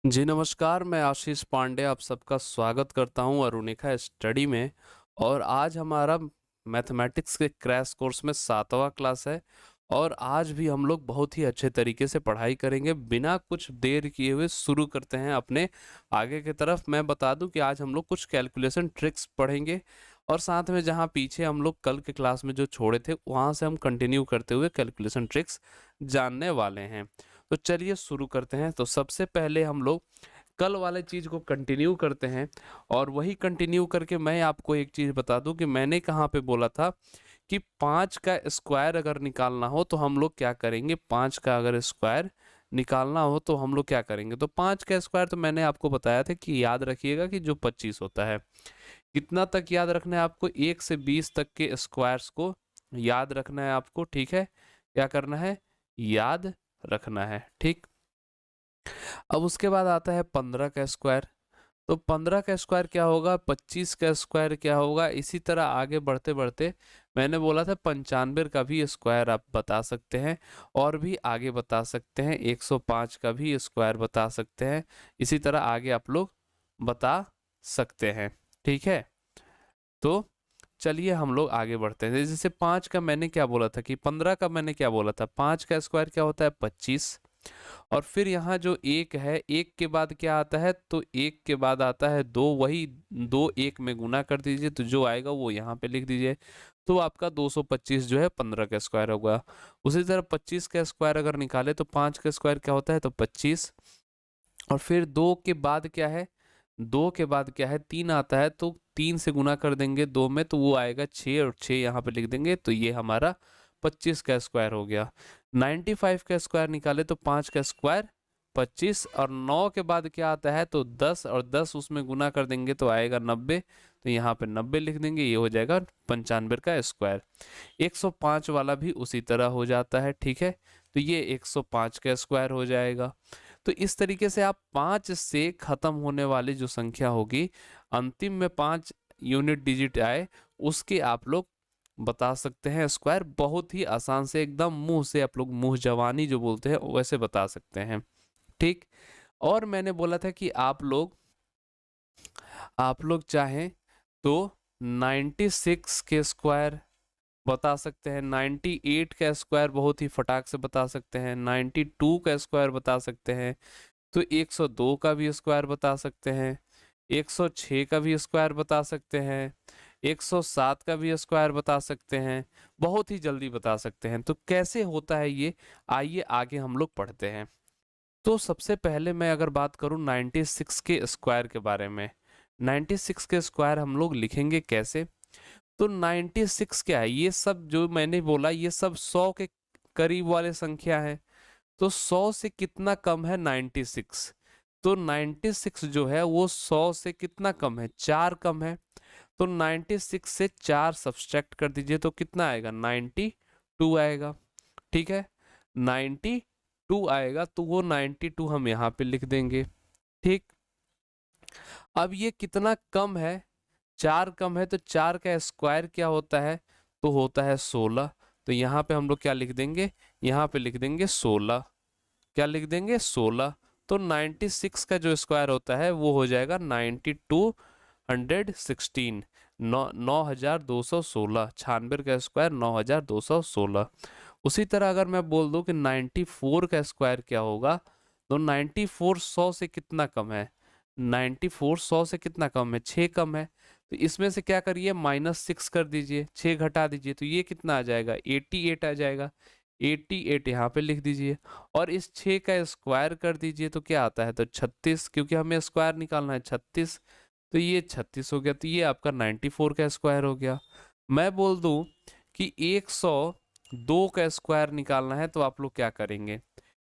जी नमस्कार, मैं आशीष पांडे आप सबका स्वागत करता हूं अरुणिका स्टडी में। और आज हमारा मैथमेटिक्स के क्रैश कोर्स में 7वां क्लास है। और आज भी हम लोग बहुत ही अच्छे तरीके से पढ़ाई करेंगे। बिना कुछ देर किए हुए शुरू करते हैं अपने आगे की तरफ। मैं बता दूं कि आज हम लोग कुछ कैलकुलेशन ट्रिक्स पढ़ेंगे और साथ में जहां पीछे हम लोग कल के क्लास में जो छोड़े थे वहां से हम कंटिन्यू करते हुए कैलकुलेशन ट्रिक्स जानने वाले हैं। तो चलिए शुरू करते हैं। तो सबसे पहले हम लोग कल वाले चीज को कंटिन्यू करते हैं। और वही कंटिन्यू करके मैं आपको एक चीज बता दूं कि मैंने कहाँ पे बोला था कि 5 का स्क्वायर अगर निकालना हो तो हम लोग क्या करेंगे। 5 का अगर स्क्वायर निकालना हो तो हम लोग क्या करेंगे। तो 5 का स्क्वायर तो मैंने आपको बताया था कि याद रखिएगा कि जो 25 होता है, कितना तक याद रखना है आपको, 1 से 20 तक के स्क्वायर्स को याद रखना है आपको। ठीक है, क्या करना है, याद रखना है। ठीक, अब उसके बाद आता है 15 का स्क्वायर। तो 15 का स्क्वायर क्या होगा, 25 का स्क्वायर क्या होगा। इसी तरह आगे बढ़ते बढ़ते मैंने बोला था 95 का भी स्क्वायर आप बता सकते हैं और भी आगे बता सकते हैं। 105 का भी स्क्वायर बता सकते हैं। इसी तरह आगे आप लोग बता सकते हैं। ठीक है, तो चलिए हम लोग आगे बढ़ते हैं। जैसे 5 का मैंने क्या बोला था कि 15 का मैंने क्या बोला था, 5 का स्क्वायर क्या होता है 25। और फिर यहाँ जो एक है, एक के बाद क्या आता है, तो एक के बाद आता है दो। वही दो एक में गुना कर दीजिए तो जो आएगा वो यहाँ पे लिख दीजिए। तो आपका 225 जो है 15 का स्क्वायर होगा। उसी तरह 25 का स्क्वायर अगर निकाले तो 5 का स्क्वायर क्या होता है, तो 25। और फिर दो के बाद क्या है, दो के बाद क्या है, 3 आता है। तो 3 से गुना कर देंगे दो में तो वो आएगा 6 और 6 यहाँ पे लिख देंगे। तो ये हमारा 25 का स्क्वायर हो गया। 95 का स्क्वायर निकाले तो 5 का स्क्वायर 25। और 9 के बाद क्या आता है, तो 10 और 10 उसमें गुना कर देंगे तो आएगा 90। तो यहाँ पे 90 लिख देंगे, ये हो जाएगा 95 का स्क्वायर। 105 वाला भी उसी तरह हो जाता है। ठीक है, तो ये 105 का स्क्वायर हो जाएगा। तो इस तरीके से आप 5 से खत्म होने वाली जो संख्या होगी, अंतिम में 5 यूनिट डिजिट आए, उसके आप लोग बता सकते हैं स्क्वायर। बहुत ही आसान से, एकदम मुंह से आप लोग मुंह जवानी जो बोलते हैं वैसे बता सकते हैं। ठीक, और मैंने बोला था कि आप लोग चाहें तो 96 के स्क्वायर बता सकते हैं, 98 का स्क्वायर बहुत ही फटाक से बता सकते हैं, 92 का स्क्वायर बता सकते हैं, तो 102 का भी स्क्वायर बता सकते हैं, 106 का भी स्क्वायर बता सकते हैं, 107 का भी स्क्वायर बता सकते हैं। बहुत ही जल्दी बता सकते हैं। तो कैसे होता है ये, आइए आगे हम लोग पढ़ते हैं। तो सबसे पहले मैं अगर बात करूं 96 के स्क्वायर के बारे में, 96 के स्क्वायर हम लोग लिखेंगे कैसे। तो 96 क्या है, ये सब जो मैंने बोला ये सब 100 के करीब वाले संख्या है। तो 100 से कितना कम है, 96। तो 96 जो है वो 100 से कितना कम है, 4 कम है। तो 96 से 4 सब्सट्रैक्ट कर दीजिए तो कितना आएगा, 92 आएगा। ठीक है, 92 आएगा तो वो 92 हम यहाँ पे लिख देंगे। ठीक, अब ये कितना कम है, 4 कम है। तो 4 का स्क्वायर क्या होता है, तो होता है 16। तो यहाँ पे हम लोग क्या लिख देंगे, यहाँ पे लिख देंगे 16। क्या लिख देंगे, 16। तो 96 का जो स्क्वायर होता है वो हो जाएगा 9216। 9216। 96 का स्क्वायर 9216। उसी तरह अगर मैं बोल दूं कि 94 का स्क्वायर क्या होगा, तो 94 100 से कितना कम है, 94 100 से कितना कम है, 6 कम है। तो इसमें से क्या करिए, -6 कर दीजिए, 6 घटा दीजिए तो ये कितना आ जाएगा, 88 आ जाएगा। 88 यहाँ पे लिख दीजिए। और इस 6 का स्क्वायर कर दीजिए तो क्या आता है, तो 36, क्योंकि हमें स्क्वायर निकालना है 36। तो ये 36 हो गया। तो ये आपका 94 का स्क्वायर हो गया। मैं बोल दूं कि 102 का स्क्वायर निकालना है तो आप लोग क्या करेंगे,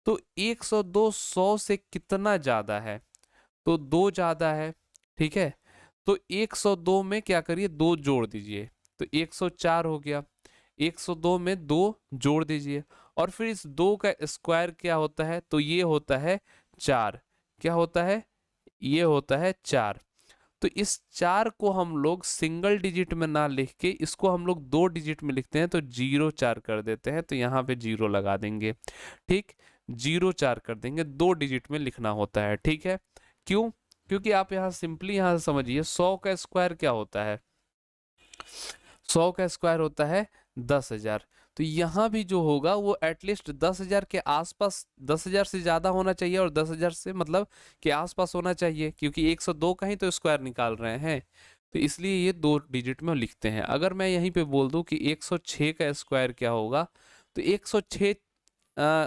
तो 102 100 से कितना ज्यादा है, तो 2 ज्यादा है। ठीक है, तो 102 में क्या करिए, 2 जोड़ दीजिए तो 104 हो गया। 102 में 2 जोड़ दीजिए। और फिर इस 2 का स्क्वायर क्या होता है, तो ये होता है 4। क्या होता है, ये होता है 4। तो इस 4 को हम लोग सिंगल डिजिट में ना लिख के इसको हम लोग 2 डिजिट में लिखते हैं, तो 0 4 कर देते हैं। तो यहाँ पे 0 लगा देंगे। ठीक, 0 4 कर देंगे, 2 डिजिट में लिखना होता है, ठीक है। क्यों? क्योंकि आप यहाँ सिंपली यहाँ समझिए 100 का स्क्वायर क्या होता है, 100 का स्क्वायर होता है 10,000। तो यहाँ भी जो होगा वो एटलीस्ट 10,000 के आसपास, 10,000 से ज़्यादा होना चाहिए और 10,000 से मतलब के आसपास होना चाहिए, क्योंकि 102 का ही तो स्क्वायर निकाल रहे हैं। तो इसलिए ये 2 डिजिट में लिखते हैं। अगर मैं यहीं पे बोल दूं कि 106 का स्क्वायर क्या होगा, तो 106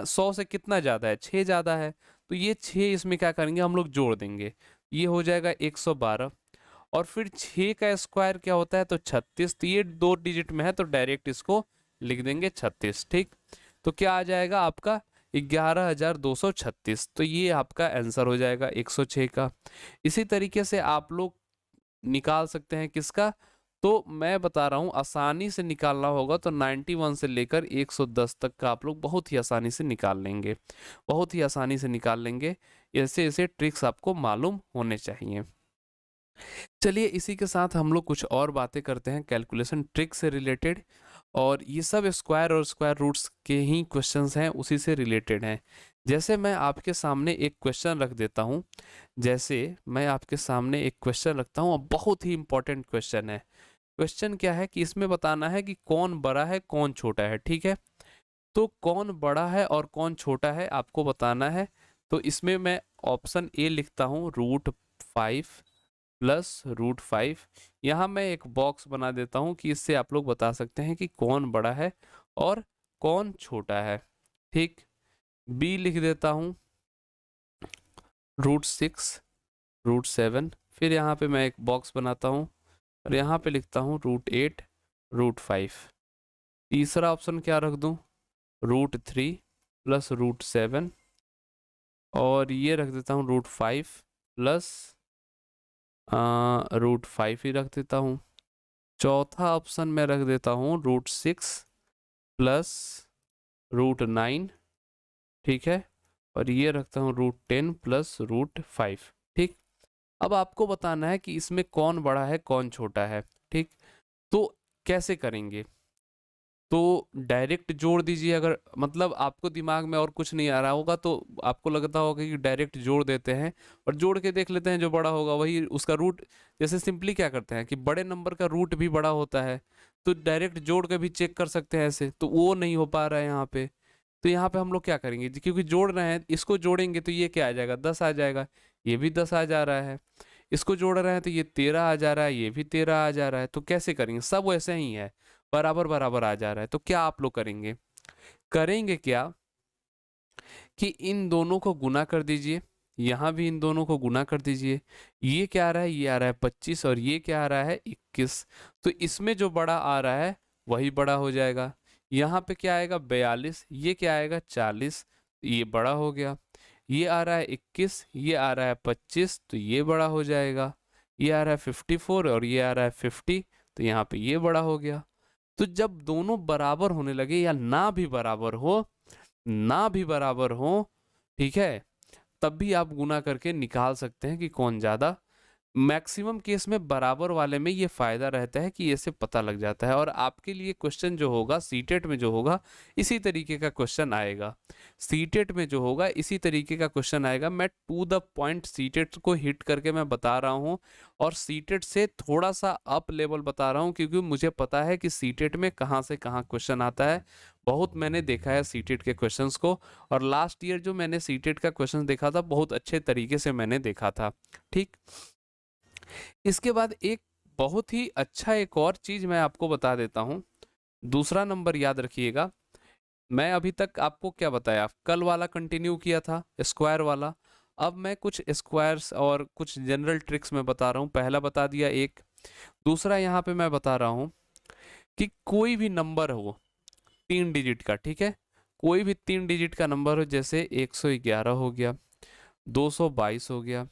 100 से कितना ज़्यादा है, 6 ज़्यादा है। तो ये 6 इसमें क्या करेंगे हम लोग, जोड़ देंगे, ये हो जाएगा 112। और फिर 6 का स्क्वायर क्या होता है, तो 36। तो ये 2 डिजिट में है तो डायरेक्ट इसको लिख देंगे 36, ठीक। तो क्या आ जाएगा आपका 11,236। तो ये आपका आंसर हो जाएगा 106 का। इसी तरीके से आप लोग निकाल सकते हैं किसका, तो मैं बता रहा हूँ आसानी से निकालना होगा तो 91 से लेकर 110 तक का आप लोग बहुत ही आसानी से निकाल लेंगे, बहुत ही आसानी से निकाल लेंगे। ऐसे ऐसे ट्रिक्स आपको मालूम होने चाहिए। चलिए इसी के साथ हम लोग कुछ और बातें करते हैं कैलकुलेशन ट्रिक से रिलेटेड, और ये सब स्क्वायर और स्क्वायर रूट्स के ही क्वेश्चंस हैं, उसी से रिलेटेड हैं। जैसे मैं आपके सामने एक क्वेश्चन रख देता हूँ, जैसे मैं आपके सामने एक क्वेश्चन रखता हूँ, अब बहुत ही इंपॉर्टेंट क्वेश्चन है। क्वेश्चन क्या है कि इसमें बताना है कि कौन बड़ा है कौन छोटा है, ठीक है। तो कौन बड़ा है और कौन छोटा है आपको बताना है। तो इसमें मैं ऑप्शन ए लिखता हूँ, √5 प्लस √5। यहाँ मैं एक बॉक्स बना देता हूँ कि इससे आप लोग बता सकते हैं कि कौन बड़ा है और कौन छोटा है, ठीक। बी लिख देता हूँ √6 √7। फिर यहाँ पे मैं एक बॉक्स बनाता हूँ और यहाँ पे लिखता हूँ √8 √5। तीसरा ऑप्शन क्या रख दूँ, √3 प्लस √7, और ये रख देता हूँ √5 प्लस √5 ही रख देता हूँ। चौथा ऑप्शन में रख देता हूँ √6 प्लस √9, ठीक है। और ये रखता हूँ √10 प्लस √5, ठीक। अब आपको बताना है कि इसमें कौन बड़ा है कौन छोटा है, ठीक। तो कैसे करेंगे, तो डायरेक्ट जोड़ दीजिए। अगर मतलब आपको दिमाग में और कुछ नहीं आ रहा होगा तो आपको लगता होगा कि डायरेक्ट जोड़ देते हैं और जोड़ के देख लेते हैं, जो बड़ा होगा वही उसका रूट। जैसे सिंपली क्या करते हैं कि बड़े नंबर का रूट भी बड़ा होता है, तो डायरेक्ट जोड़ के भी चेक कर सकते हैं ऐसे, तो वो नहीं हो पा रहा है यहाँ पे। तो यहाँ पे हम लोग क्या करेंगे, क्योंकि जोड़ रहे हैं, इसको जोड़ेंगे तो ये क्या आ जाएगा, 10 आ जाएगा। ये भी 10 आ जा रहा है, इसको जोड़ रहे हैं तो ये 13 आ जा रहा है, ये भी 13 आ जा रहा है। तो कैसे करेंगे, सब वैसे ही है, बराबर बराबर आ जा रहा है। तो क्या आप लोग करेंगे, करेंगे क्या कि इन दोनों को गुना कर दीजिए, यहाँ भी इन दोनों को गुना कर दीजिए। ये क्या आ रहा है, ये आ रहा है 25 और ये क्या आ रहा है 21। तो इसमें जो बड़ा आ रहा है वही बड़ा हो जाएगा। यहाँ पे क्या आएगा 42, ये क्या आएगा 40, ये बड़ा हो गया। ये आ रहा है 21, ये आ रहा है 25, तो ये बड़ा हो जाएगा। ये आ रहा है 54 और ये आ रहा है 50, तो यहाँ पे ये बड़ा हो गया। तो जब दोनों बराबर होने लगे या ना भी बराबर हो, ना भी बराबर हो, ठीक है, तब भी आप गुना करके निकाल सकते हैं कि कौन ज्यादा। मैक्सिमम केस में बराबर वाले में ये फायदा रहता है कि ऐसे पता लग जाता है। और आपके लिए क्वेश्चन जो होगा सीटेट में जो होगा इसी तरीके का क्वेश्चन आएगा, सीटेट में जो होगा इसी तरीके का क्वेश्चन आएगा। मैं टू द पॉइंट सीटेट को हिट करके मैं बता रहा हूँ, और सीटेट से थोड़ा सा अप लेवल बता रहा हूँ, क्योंकि मुझे पता है कि सीटेट में कहाँ से कहाँ क्वेश्चन आता है। बहुत मैंने देखा है सीटेट के क्वेश्चंस को, और लास्ट ईयर जो मैंने सीटेट का क्वेश्चन देखा था बहुत अच्छे तरीके से मैंने देखा था, ठीक। इसके बाद एक बहुत ही अच्छा एक और चीज मैं आपको बता देता हूँ। दूसरा नंबर याद रखिएगा, मैं अभी तक आपको क्या बताया, कल वाला कंटिन्यू किया था स्क्वायर वाला। अब मैं कुछ स्क्वायर्स और कुछ जनरल ट्रिक्स में बता रहा हूँ। पहला बता दिया एक, दूसरा यहाँ पे मैं बता रहा हूँ कि कोई भी नंबर हो 3 डिजिट का, ठीक है, कोई भी 3 डिजिट का नंबर हो, जैसे 111 हो गया, 222 हो गया,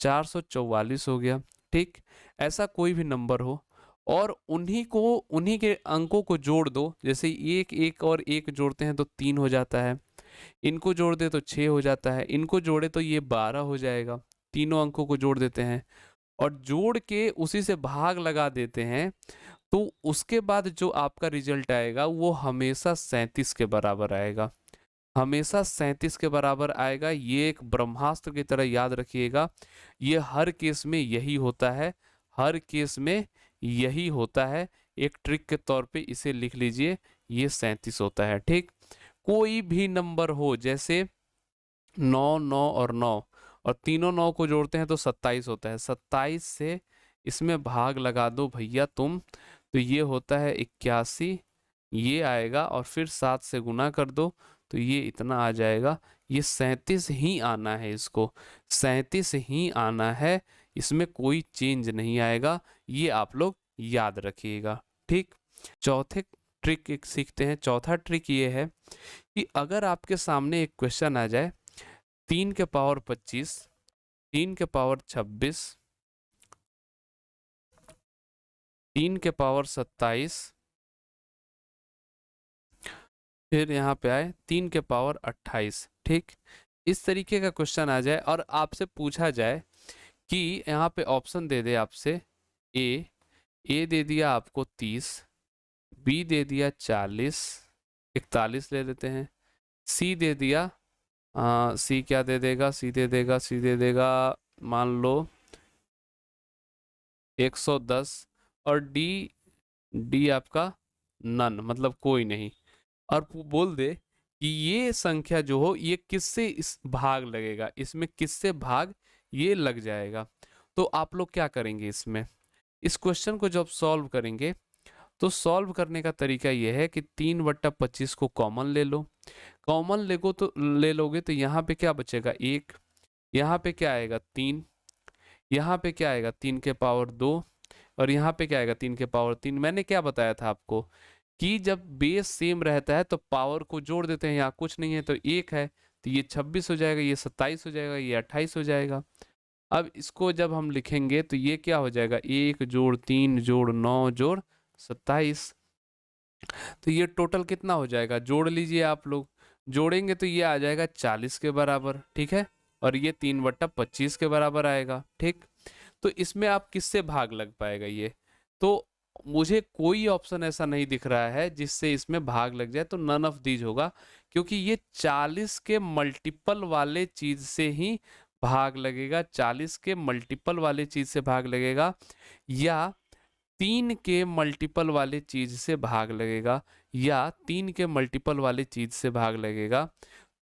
444 हो गया, ठीक। ऐसा कोई भी नंबर हो और उन्हीं के अंकों को जोड़ दो। जैसे एक एक और एक जोड़ते हैं तो 3 हो जाता है, इनको जोड़ दे तो 6 हो जाता है, इनको जोड़े तो ये 12 हो जाएगा। तीनों अंकों को जोड़ देते हैं और जोड़ के उसी से भाग लगा देते हैं, तो उसके बाद जो आपका रिजल्ट आएगा वो हमेशा 37 के बराबर आएगा। हमेशा 37 के बराबर आएगा। ये एक ब्रह्मास्त्र की तरह याद रखिएगा। ये हर केस में यही होता है, हर केस में यही होता है। एक ट्रिक के तौर पे इसे लिख लीजिए, ये 37 होता है। ठीक, कोई भी नंबर हो, जैसे 9, 9 और 9, और तीनों 9 को जोड़ते हैं तो 27 होता है। 27 से इसमें भाग लगा दो भैया तुम, तो ये होता है 81, ये आएगा, और फिर 7 से गुना कर दो तो ये इतना आ जाएगा। ये 37 ही आना है, इसको 37 ही आना है, इसमें कोई चेंज नहीं आएगा। ये आप लोग याद रखिएगा। ठीक, चौथे ट्रिक एक सीखते हैं। चौथा ट्रिक ये है कि अगर आपके सामने एक क्वेश्चन आ जाए 3 के पावर 25, 3 के पावर 26, 3 के पावर 27, फिर यहाँ पे आए 3 के पावर 28। ठीक, इस तरीके का क्वेश्चन आ जाए और आपसे पूछा जाए कि यहाँ पे ऑप्शन दे दे आपसे, ए दे दिया आपको 30, बी दे दिया 40, 41 ले लेते हैं, सी दे दिया, सी क्या दे देगा, सी दे देगा मान लो 110, और डी आपका नन, मतलब कोई नहीं, और बोल दे कि ये संख्या जो हो ये किससे इस भाग लगेगा, इसमें किससे भाग ये लग जाएगा। तो आप लोग क्या करेंगे, इसमें इस क्वेश्चन को जब सॉल्व करेंगे तो सॉल्व करने का तरीका यह है कि 3/25 को कॉमन ले लो। कॉमन ले लोगे तो यहाँ पे क्या बचेगा, 1, यहाँ पे क्या आएगा 3, यहाँ पे क्या आएगा 3 के पावर 2, और यहाँ पे क्या आएगा 3 के पावर 3। मैंने क्या बताया था आपको कि जब बेस सेम रहता है तो पावर को जोड़ देते हैं। यहाँ कुछ नहीं है तो 1 है, तो ये 26 हो जाएगा, ये 27 हो जाएगा, ये 28 हो जाएगा। अब इसको जब हम लिखेंगे तो ये क्या हो जाएगा, 1 जोड़ 3 जोड़ 9 जोड़ 27, तो ये टोटल कितना हो जाएगा, जोड़ लीजिए आप लोग। जोड़ेंगे तो ये आ जाएगा 40 के बराबर। ठीक है, और ये 3/25 के बराबर आएगा। ठीक, तो इसमें आप किससे भाग लग पाएगा ये, तो मुझे कोई ऑप्शन ऐसा नहीं दिख रहा है जिससे इसमें भाग लग जाए, तो नन ऑफ दीज होगा, क्योंकि ये 40 के मल्टीपल वाले चीज से ही भाग लगेगा, 40 के मल्टीपल वाले चीज से भाग लगेगा, या 3 के मल्टीपल वाले चीज से भाग लगेगा, या 3 के मल्टीपल वाले चीज से भाग लगेगा।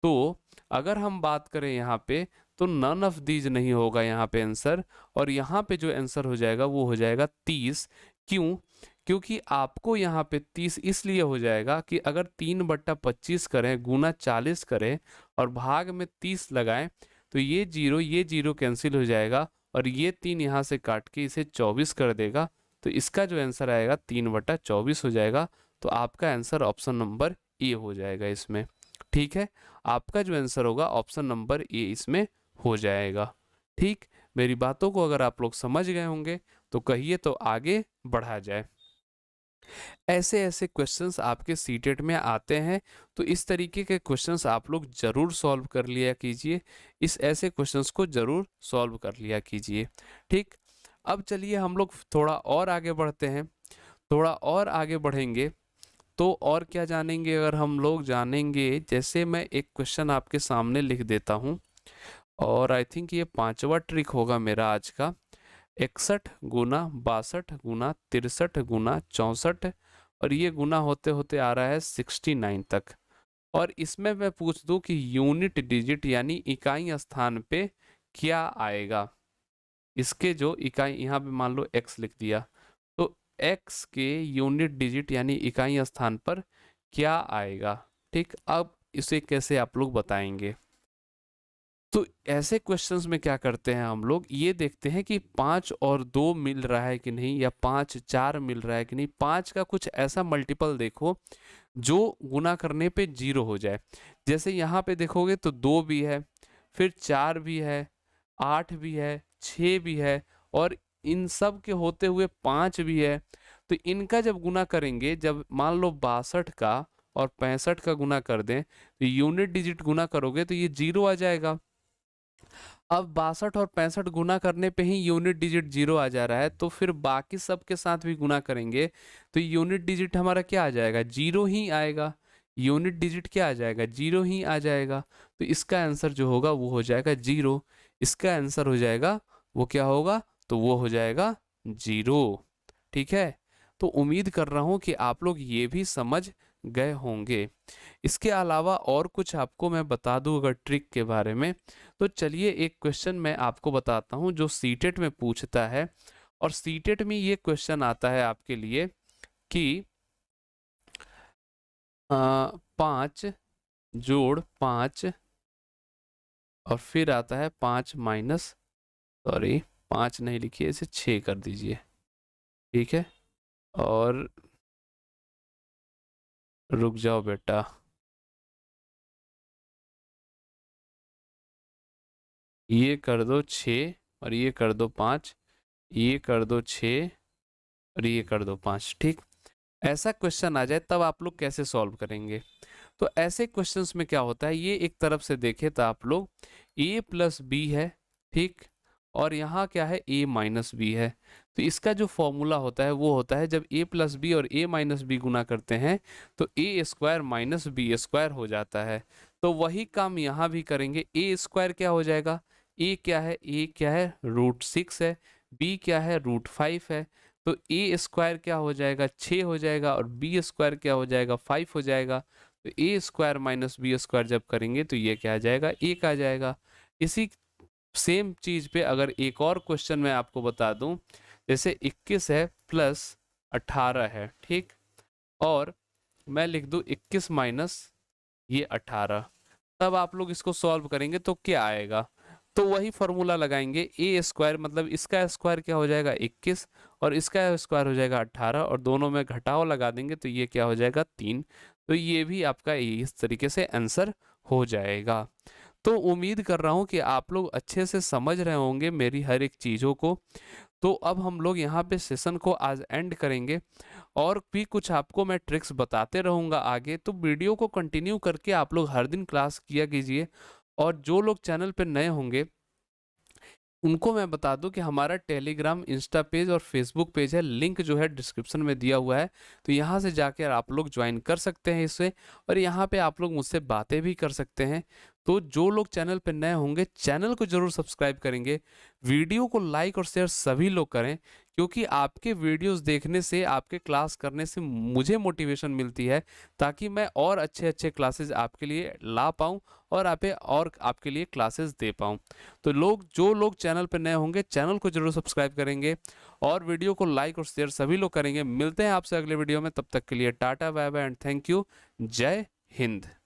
तो अगर हम बात करें यहाँ पे तो नन ऑफ दीज नहीं होगा यहाँ पे आंसर, और यहाँ पे जो आंसर हो जाएगा वो हो जाएगा 30। क्यों, क्योंकि आपको यहाँ पे 30 इसलिए हो जाएगा कि अगर 3/25 करें गुना 40 करें और भाग में 30 लगाएं तो ये जीरो कैंसिल हो जाएगा, और ये 3 यहाँ से काट के इसे 24 कर देगा, तो इसका जो आंसर आएगा 3/24 हो जाएगा। तो आपका आंसर ऑप्शन नंबर ए हो जाएगा इसमें। ठीक है, आपका जो आंसर होगा ऑप्शन नंबर ए इसमें हो जाएगा। ठीक, मेरी बातों को अगर आप लोग समझ गए होंगे तो कहिए तो आगे बढ़ा जाए। ऐसे ऐसे क्वेश्चंस आपके सीटेट में आते हैं, तो इस तरीके के क्वेश्चंस आप लोग जरूर सॉल्व कर लिया कीजिए, इस ऐसे क्वेश्चंस को जरूर सॉल्व कर लिया कीजिए। ठीक, अब चलिए हम लोग थोड़ा और आगे बढ़ते हैं। थोड़ा और आगे बढ़ेंगे तो और क्या जानेंगे, अगर हम लोग जानेंगे, जैसे मैं एक क्वेश्चन आपके सामने लिख देता हूँ, और आई थिंक ये 5वां ट्रिक होगा मेरा आज का। 61 गुना 62 गुना 63 गुना 64, और ये गुना होते होते आ रहा है 69 तक। और इसमें मैं पूछ दूं कि यूनिट डिजिट यानी इकाई स्थान पे क्या आएगा, इसके जो इकाई, यहाँ पे मान लो x लिख दिया, तो x के यूनिट डिजिट यानी इकाई स्थान पर क्या आएगा। ठीक, अब इसे कैसे आप लोग बताएंगे, तो ऐसे क्वेश्चंस में क्या करते हैं हम लोग, ये देखते हैं कि 5 और 2 मिल रहा है कि नहीं, या 5 4 मिल रहा है कि नहीं। 5 का कुछ ऐसा मल्टीपल देखो जो गुना करने पे 0 हो जाए। जैसे यहाँ पे देखोगे तो 2 भी है, फिर 4 भी है, 8 भी है, 6 भी है, और इन सब के होते हुए 5 भी है। तो इनका जब गुना करेंगे, जब मान लो 62 का और 65 का गुना कर दें तो यूनिट डिजिट गुना करोगे तो ये 0 आ जाएगा। अब 62 और 65 गुना करने पे ही यूनिट डिजिट 0 आ जा रहा है, तो फिर बाकी सब के साथ भी गुना करेंगे तो यूनिट डिजिट हमारा क्या आ जाएगा, 0 ही आएगा। यूनिट डिजिट क्या आ जाएगा, 0 ही आ जाएगा। तो इसका आंसर जो होगा वो हो जाएगा 0। इसका आंसर हो जाएगा वो क्या होगा, तो वो हो जाएगा 0। ठीक है, तो उम्मीद कर रहा हूँ कि आप लोग ये भी समझ गए होंगे। इसके अलावा और कुछ आपको मैं बता दूं अगर ट्रिक के बारे में, तो चलिए एक क्वेश्चन मैं आपको बताता हूं जो सीटेट में पूछता है। और सीटेट में ये क्वेश्चन आता है आपके लिए कि 5 जोड़ 5 और फिर आता है 5 माइनस, सॉरी 5 नहीं लिखिए, इसे 6 कर दीजिए। ठीक है, और रुक जाओ बेटा, ये कर दो 6 और ये कर दो 5, ये कर दो 6 और ये कर दो 5। ठीक, ऐसा क्वेश्चन आ जाए तब आप लोग कैसे सॉल्व करेंगे। तो ऐसे क्वेश्चंस में क्या होता है, ये एक तरफ से देखें तो आप लोग a प्लस बी है, ठीक, और यहाँ क्या है a माइनस बी है। तो इसका जो फॉर्मूला होता है वो होता है जब a प्लस बी और a माइनस बी गुना करते हैं तो a square minus b square हो जाता है। तो वही काम यहाँ भी करेंगे। a स्क्वायर क्या हो जाएगा, a क्या है, a क्या है √6 है, b क्या है √5 है। तो a स्क्वायर क्या हो जाएगा 6 हो जाएगा और b स्क्वायर क्या हो जाएगा 5 हो जाएगा। तो a square minus b square जब करेंगे तो ये क्या आ जाएगा 1 आ जाएगा। इसी सेम चीज पे अगर एक और क्वेश्चन मैं आपको बता दूं, जैसे 21 है प्लस 18 है, ठीक, और मैं लिख दूं 21 माइनस ये 18, तब आप लोग इसको सॉल्व करेंगे तो क्या आएगा, तो वही फॉर्मूला लगाएंगे। ए स्क्वायर मतलब इसका स्क्वायर क्या हो जाएगा 21 और इसका स्क्वायर हो जाएगा 18 और दोनों में घटाव लगा देंगे तो ये क्या हो जाएगा 3। तो ये भी आपका इस तरीके से आंसर हो जाएगा। तो उम्मीद कर रहा हूँ कि आप लोग अच्छे से समझ रहे होंगे मेरी हर एक चीज़ों को। तो अब हम लोग यहाँ पे सेशन को आज एंड करेंगे और भी कुछ आपको मैं ट्रिक्स बताते रहूँगा आगे। तो वीडियो को कंटिन्यू करके आप लोग हर दिन क्लास किया कीजिए। और जो लोग चैनल पे नए होंगे उनको मैं बता दूं कि हमारा टेलीग्राम, इंस्टा पेज और फेसबुक पेज है, लिंक जो है डिस्क्रिप्शन में दिया हुआ है। तो यहाँ से जाकर आप लोग ज्वाइन कर सकते हैं इससे, और यहाँ पे आप लोग मुझसे बातें भी कर सकते हैं। तो जो लोग चैनल पे नए होंगे चैनल को जरूर सब्सक्राइब करेंगे, वीडियो को लाइक और शेयर सभी लोग करें, क्योंकि आपके वीडियोस देखने से, आपके क्लास करने से मुझे मोटिवेशन मिलती है ताकि मैं और अच्छे अच्छे क्लासेस आपके लिए ला पाऊँ और आपके लिए क्लासेस दे पाऊँ। तो जो लोग चैनल पर नए होंगे चैनल को जरूर सब्सक्राइब करेंगे और वीडियो को लाइक और शेयर सभी लोग करेंगे। मिलते हैं आपसे अगले वीडियो में, तब तक के लिए tata bye bye and thank you. जय हिंद।